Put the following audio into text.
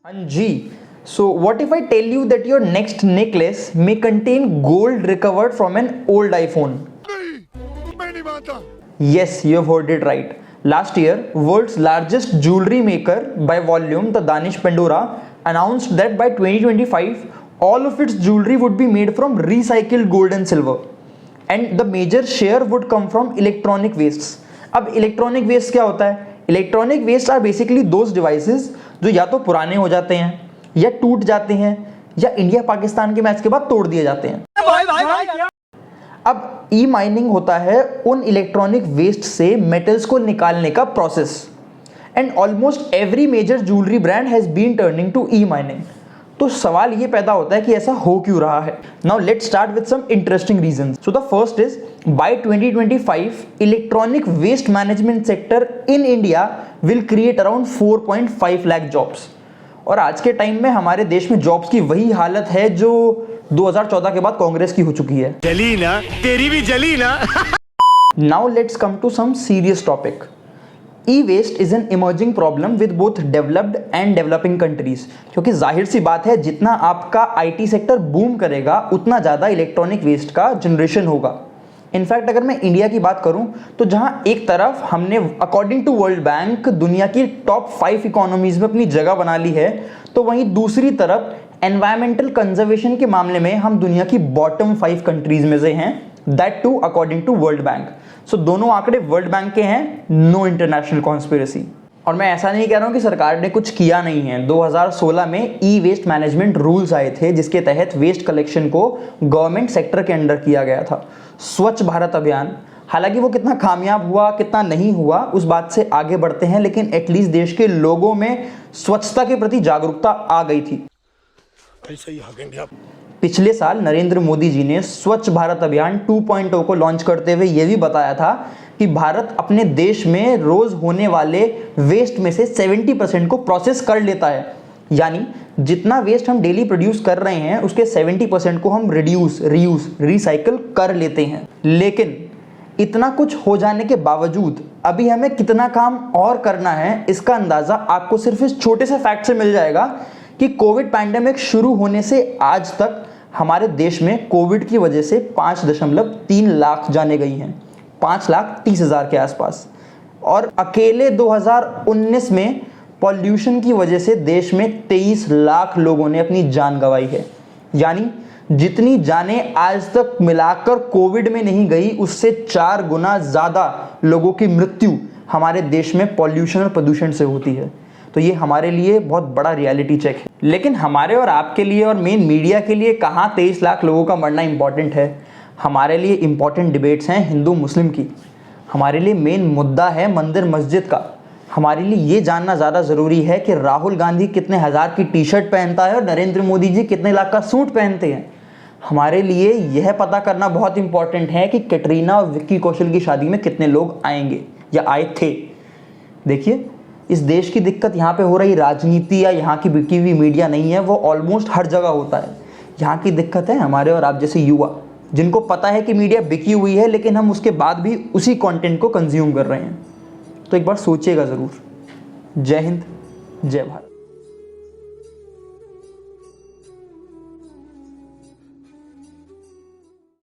हाँ जी. So what if I tell you that your next necklace may contain gold recovered from an old iPhone? मैं नहीं मानता. Yes, you have heard it right. Last year, world's largest jewelry maker by volume, the Danish Pandora, announced that by 2025, all of its jewelry would be made from recycled gold and silver. And the major share would come from electronic wastes. अब electronic waste क्या होता है? Electronic waste are basically those devices जो या तो पुराने हो जाते हैं, या टूट जाते हैं, या इंडिया पाकिस्तान के मैच के बाद तोड़ दिए जाते हैं. अब ई माइनिंग होता है उन इलेक्ट्रॉनिक वेस्ट से मेटल्स को निकालने का process. And almost every major jewellery brand has been turning to e mining. तो सवाल ये पैदा होता है कि ऐसा हो क्यों रहा है. Now let's start with some interesting reasons. So the first is by 2025 electronic waste management sector in India will create around 4.5 lakh jobs. और आज के टाइम में हमारे देश में जॉब्स की वही हालत है जो 2014 के बाद कांग्रेस की हो चुकी है. जली ना, तेरी भी जली ना. Now let's come to some serious topic. E waste is an emerging problem with both developed and developing countries. क्योंकि जाहिर सी बात है जितना आपका आईटी सेक्टर बूम करेगा उतना ज़्यादा इलेक्ट्रॉनिक वेस्ट का जनरेशन होगा. इनफैक्ट अगर मैं इंडिया की बात करूं तो जहां एक तरफ हमने अकॉर्डिंग टू वर्ल्ड बैंक दुनिया की टॉप 5 इकोनॉमीज में अपनी जगह बना ली है, तो वहीं दूसरी तरफ एनवायरमेंटल कंजर्वेशन के मामले में हम दुनिया की बॉटम 5 कंट्रीज में से हैं, that too according to World Bank. So दोनों आंकड़े वर्ल्ड बैंक के हैं, नो इंटरनेशनल कॉन्स्पिरेसी. और मैं ऐसा नहीं कह रहा हूं कि सरकार ने कुछ किया नहीं है. 2016 में ई वेस्ट मैनेजमेंट रूल्स आए थे जिसके तहत वेस्ट कलेक्शन को गवर्नमेंट सेक्टर के अंडर किया गया था. स्वच्छ भारत अभियान, हालांकि वो कितना कामयाब हुआ कितना नहीं हुआ उस बात से आगे बढ़ते हैं, लेकिन एटलीस्ट देश के लोगों में स्वच्छता के प्रति जागरूकता आ गई थी. पिछले साल नरेंद्र मोदी जी ने स्वच्छ भारत अभियान 2.0 को लॉन्च करते हुए यह भी बताया था कि भारत अपने देश में रोज होने वाले वेस्ट में से 70% को प्रोसेस कर लेता है. यानी जितना वेस्ट हम डेली प्रोड्यूस कर रहे हैं उसके 70% को हम रिड्यूस, रीयूज, रिसाइकल कर लेते हैं. लेकिन इतना कुछ हो जाने के बावजूद अभी हमें कितना काम और करना है इसका अंदाजा आपको सिर्फ इस छोटे से फैक्ट से मिल जाएगा कि कोविड पैंडेमिक शुरू होने से आज तक हमारे देश में कोविड की वजह से 5.3 लाख जाने गई हैं, 5,30,000 के आसपास. और अकेले 2019 में पॉल्यूशन की वजह से देश में 23 लाख लोगों ने अपनी जान गंवाई है. यानी जितनी जानें आज तक मिलाकर कोविड में नहीं गई उससे 4 गुना ज़्यादा लोगों की मृत्यु हमारे देश में पॉल्यूशन और प्रदूषण से होती है. तो ये हमारे लिए बहुत बड़ा रियलिटी चेक है. लेकिन हमारे और आपके लिए और मेन मीडिया के लिए कहाँ 23 लाख लोगों का मरना इंपॉर्टेंट है. हमारे लिए इंपॉर्टेंट डिबेट्स हैं हिंदू मुस्लिम की. हमारे लिए मेन मुद्दा है मंदिर मस्जिद का. हमारे लिए ये जानना ज़्यादा ज़रूरी है कि राहुल गांधी कितने हज़ार की टी शर्ट पहनता है और नरेंद्र मोदी जी कितने लाख का सूट पहनते हैं. हमारे लिए यह पता करना बहुत इंपॉर्टेंट है कि कैटरीना और विक्की कौशल की शादी में कितने लोग आएंगे या आए थे. देखिए, इस देश की दिक्कत यहाँ पे हो रही राजनीति या यहाँ की बिकी हुई मीडिया नहीं है, वो ऑलमोस्ट हर जगह होता है. यहाँ की दिक्कत है हमारे और आप जैसे युवा जिनको पता है कि मीडिया बिकी हुई है लेकिन हम उसके बाद भी उसी कंटेंट को कंज्यूम कर रहे हैं. तो एक बार सोचिएगा ज़रूर. जय हिंद, जय भारत.